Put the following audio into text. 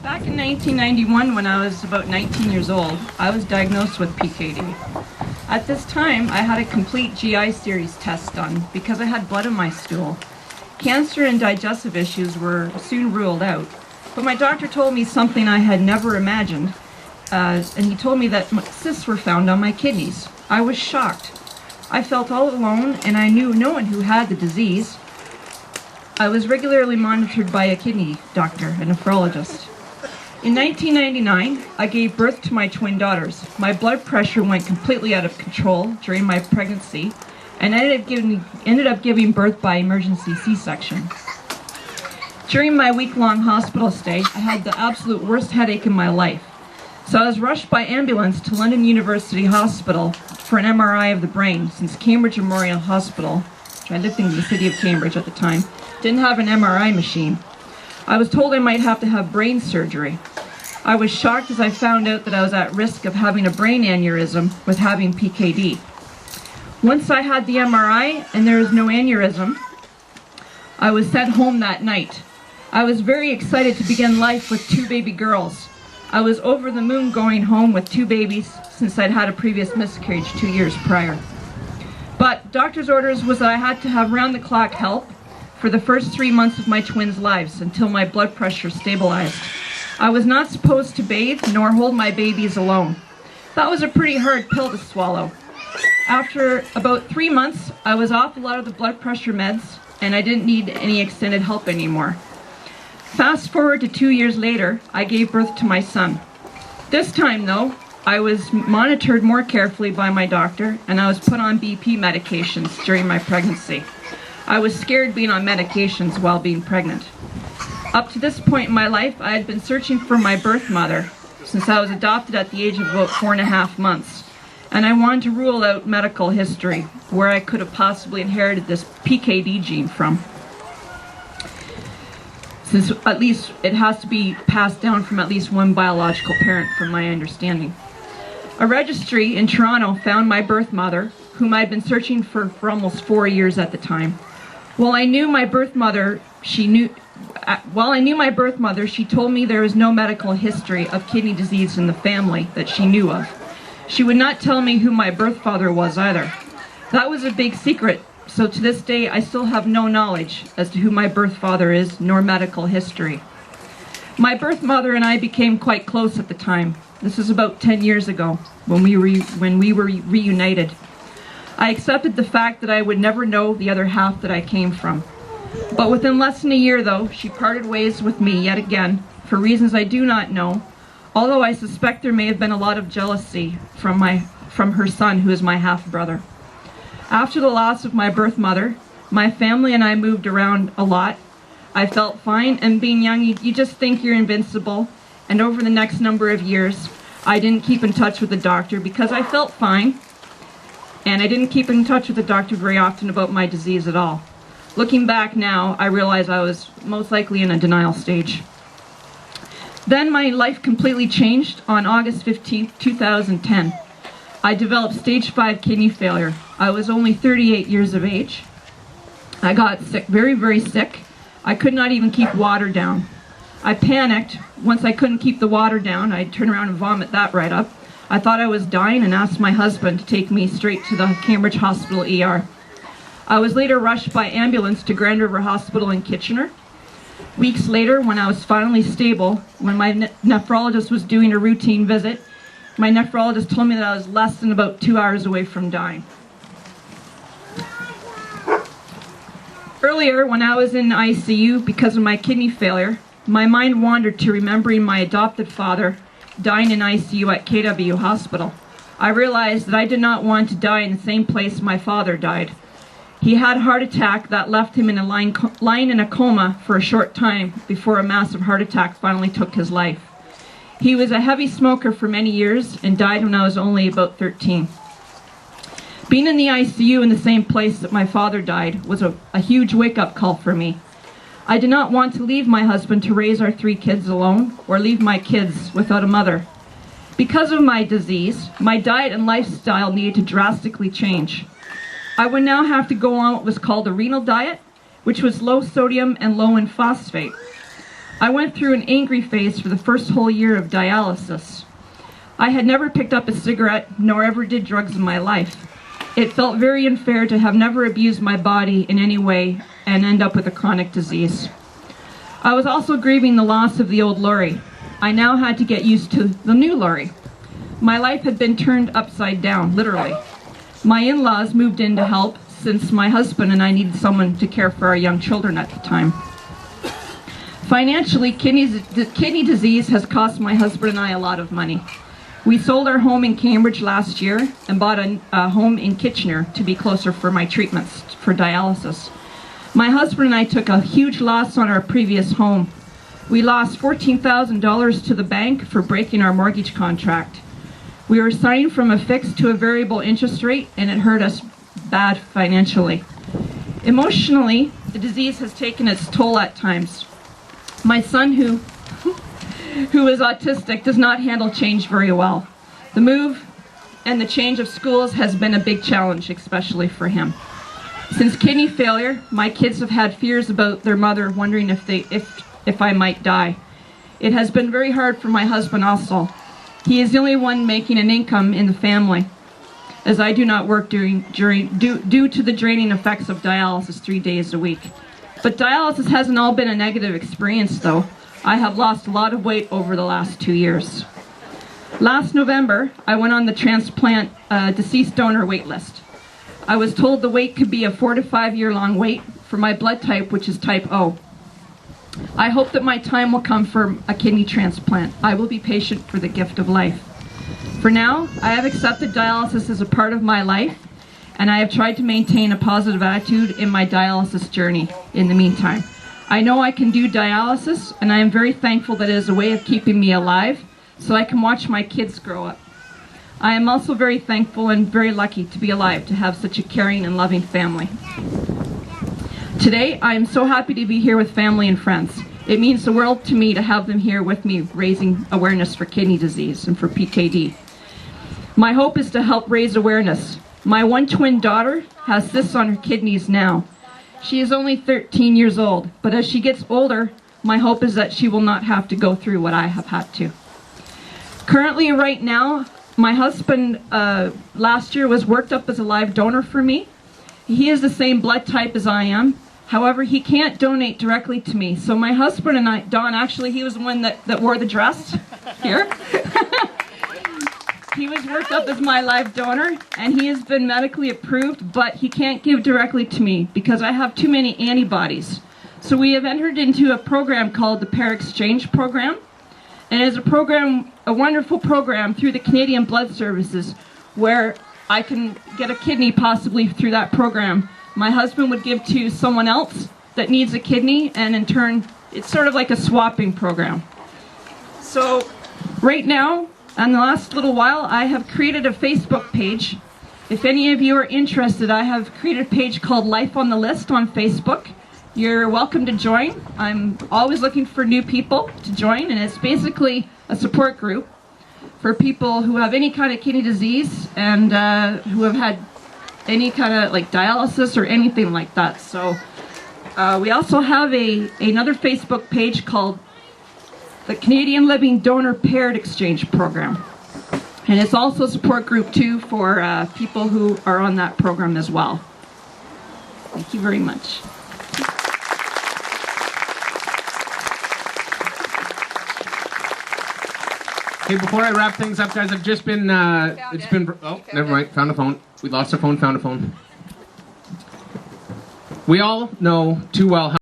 Back in 1991, when I was about 19 years old, I was diagnosed with PKD. At this time, I had a complete GI series test done because I had blood in my stool. Cancer and digestive issues were soon ruled out, but my doctor told me something I had never imagined, and he told me that cysts were found on my kidneys. I was shocked. I felt all alone, and I knew no one who had the disease. I was regularly monitored by a kidney doctor, a nephrologist. In 1999, I gave birth to my twin daughters. My blood pressure went completely out of control during my pregnancy, and I ended up giving birth by emergency C-section. During my week-long hospital stay, I had the absolute worst headache in my life. So I was rushed by ambulance to London University Hospital for an MRI of the brain, since Cambridge Memorial Hospital, which I lived in the city of Cambridge at the time, didn't have an MRI machine. I was told I might have to have brain surgery. I was shocked as I found out that I was at risk of having a brain aneurysm with having PKD. Once I had the MRI and there was no aneurysm, I was sent home that night. I was very excited to begin life with 2 baby girls. I was over the moon going home with 2 babies since I'd had a previous miscarriage 2 years prior. But doctor's orders was that I had to have round-the-clock help for the first 3 months of my twins' lives until my blood pressure stabilized. I was not supposed to bathe nor hold my babies alone. That was a pretty hard pill to swallow. After about 3 months, I was off a lot of the blood pressure meds and I didn't need any extended help anymore. Fast forward to 2 years later, I gave birth to my son. This time though, I was monitored more carefully by my doctor and I was put on BP medications during my pregnancy. I was scared being on medications while being pregnant. Up to this point in my life, I had been searching for my birth mother since I was adopted at the age of about 4.5 months. And I wanted to rule out medical history, where I could have possibly inherited this PKD gene from. Since at least it has to be passed down from at least one biological parent, from my understanding. A registry in Toronto found my birth mother, whom I'd been searching for almost 4 years at the time. While I knew my birth mother, she told me there was no medical history of kidney disease in the family that she knew of. She would not tell me who my birth father was either. That was a big secret, so to this day I still have no knowledge as to who my birth father is, nor medical history. My birth mother and I became quite close at the time. This was about 10 years ago, when we were reunited. I accepted the fact that I would never know the other half that I came from. But within less than a year, though, she parted ways with me yet again, for reasons I do not know, although I suspect there may have been a lot of jealousy from her son, who is my half-brother. After the loss of my birth mother, my family and I moved around a lot. I felt fine, and being young, you just think you're invincible, and over the next number of years, I didn't keep in touch with the doctor because I felt fine, and I didn't keep in touch with the doctor very often about my disease at all. Looking back now, I realize I was most likely in a denial stage. Then my life completely changed on August 15, 2010. I developed stage 5 kidney failure. I was only 38 years of age. I got sick, very, very sick. I could not even keep water down. I panicked. Once I couldn't keep the water down, I'd turn around and vomit that right up. I thought I was dying and asked my husband to take me straight to the Cambridge Hospital ER. I was later rushed by ambulance to Grand River Hospital in Kitchener. Weeks later, when I was finally stable, when my nephrologist was doing a routine visit, my nephrologist told me that I was less than about 2 hours away from dying. Earlier, when I was in ICU because of my kidney failure, my mind wandered to remembering my adopted father dying in ICU at KW Hospital. I realized that I did not want to die in the same place my father died. He had a heart attack that left him lying in a coma for a short time before a massive heart attack finally took his life. He was a heavy smoker for many years and died when I was only about 13. Being in the ICU in the same place that my father died was a huge wake-up call for me. I did not want to leave my husband to raise our 3 kids alone, or leave my kids without a mother. Because of my disease, my diet and lifestyle needed to drastically change. I would now have to go on what was called a renal diet, which was low sodium and low in phosphate. I went through an angry phase for the first whole year of dialysis. I had never picked up a cigarette, nor ever did drugs in my life. It felt very unfair to have never abused my body in any way and end up with a chronic disease. I was also grieving the loss of the old Laurie. I now had to get used to the new Laurie. My life had been turned upside down, literally. My in-laws moved in to help since my husband and I needed someone to care for our young children at the time. Financially, kidney disease has cost my husband and I a lot of money. We sold our home in Cambridge last year and bought a home in Kitchener to be closer for my treatments for dialysis. My husband and I took a huge loss on our previous home. We lost $14,000 to the bank for breaking our mortgage contract. We were signing from a fixed to a variable interest rate, and it hurt us bad financially. Emotionally, the disease has taken its toll at times. My son, who is autistic, does not handle change very well. The move and the change of schools has been a big challenge, especially for him. Since kidney failure, my kids have had fears about their mother, wondering if I might die. It has been very hard for my husband also. He is the only one making an income in the family, as I do not work due to the draining effects of dialysis 3 days a week. But dialysis hasn't all been a negative experience, though. I have lost a lot of weight over the last 2 years. Last November, I went on the transplant deceased donor wait list. I was told the wait could be a 4 to 5 year long wait for my blood type, which is type O. I hope that my time will come for a kidney transplant. I will be patient for the gift of life. For now, I have accepted dialysis as a part of my life, and I have tried to maintain a positive attitude in my dialysis journey in the meantime. I know I can do dialysis, and I am very thankful that it is a way of keeping me alive so I can watch my kids grow up. I am also very thankful and very lucky to be alive, to have such a caring and loving family. Today, I am so happy to be here with family and friends. It means the world to me to have them here with me, raising awareness for kidney disease and for PKD. My hope is to help raise awareness. My one twin daughter has cysts on her kidneys now. She is only 13 years old, but as she gets older, my hope is that she will not have to go through what I have had to. Currently, right now, my husband last year was worked up as a live donor for me. He is the same blood type as I am. However, he can't donate directly to me. So my husband and I, Don, actually, he was the one that wore the dress here. He was worked up as my live donor, and he has been medically approved, but he can't give directly to me because I have too many antibodies. So we have entered into a program called the Pair Exchange Program. And it is a program, a wonderful program through the Canadian Blood Services, where I can get a kidney possibly through that program. My husband would give to someone else that needs a kidney, and in turn, it's sort of like a swapping program. So right now, in the last little while, I have created a Facebook page. If any of you are interested, I have created a page called Life on the List on Facebook. You're welcome to join. I'm always looking for new people to join, and it's basically a support group for people who have any kind of kidney disease and who have had any kind of like dialysis or anything like that. So we also have another Facebook page called the Canadian Living Donor Paired Exchange Program. And it's also a support group too for people who are on that program as well. Thank you very much. Okay, before I wrap things up, guys, I've just been, never mind, found a phone. We lost our phone, found a phone. We all know too well how